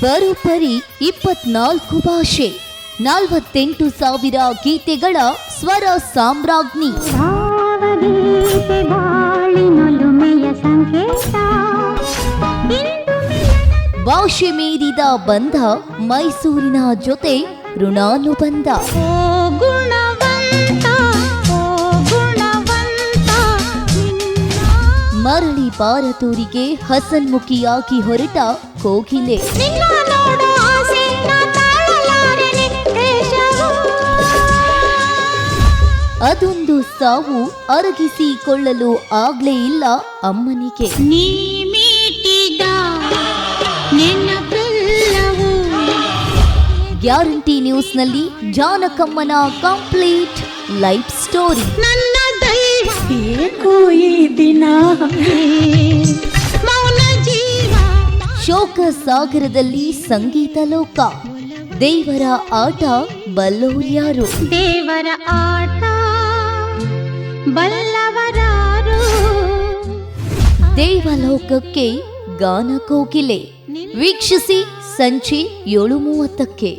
ಬರೋಬ್ಬರಿ 24 ಭಾಷೆ, 48,000 ಗೀತೆಗಳ ಸ್ವರ ಸಾಮ್ರಾಜ್ಞಿ. ಭಾಷೆ ಮೀರಿದ ಬಂಧ, ಮೈಸೂರಿನ ಜೊತೆ ಋಣಾನುಬಂಧ. ಮರಳಿ ಬಾರತೂರಿಗೆ ಹಸನ್ಮುಖಿಯಾಗಿ ಹೊರಟ ಕೋಗಿಲೆ. ಅದೊಂದು ಸಾವು ಅರಗಿಸಿಕೊಳ್ಳಲು ಆಗ್ಲೇ ಇಲ್ಲ ಅಮ್ಮನಿಗೆ. ಗ್ಯಾರಂಟಿ ನ್ಯೂಸ್ನಲ್ಲಿ ಜಾನಕಮ್ಮನ ಕಂಪ್ಲೀಟ್ ಲೈಫ್ ಸ್ಟೋರಿ. ಶೋಕ ಸಾಗರದಲ್ಲಿ ಸಂಗೀತ ಲೋಕ. ದೇವರ ಆಟ ಬಲ್ಲೋರ್ಯಾರು? ದೇವರ ಆಟ ಬಲ್ಲವರಾರು? ದೇವಲೋಕಕ್ಕೆ ಗಾನ ಕೋಗಿಲೆ. ವೀಕ್ಷಿಸಿ ಸಂಜೆ 7:30ಕ್ಕೆ.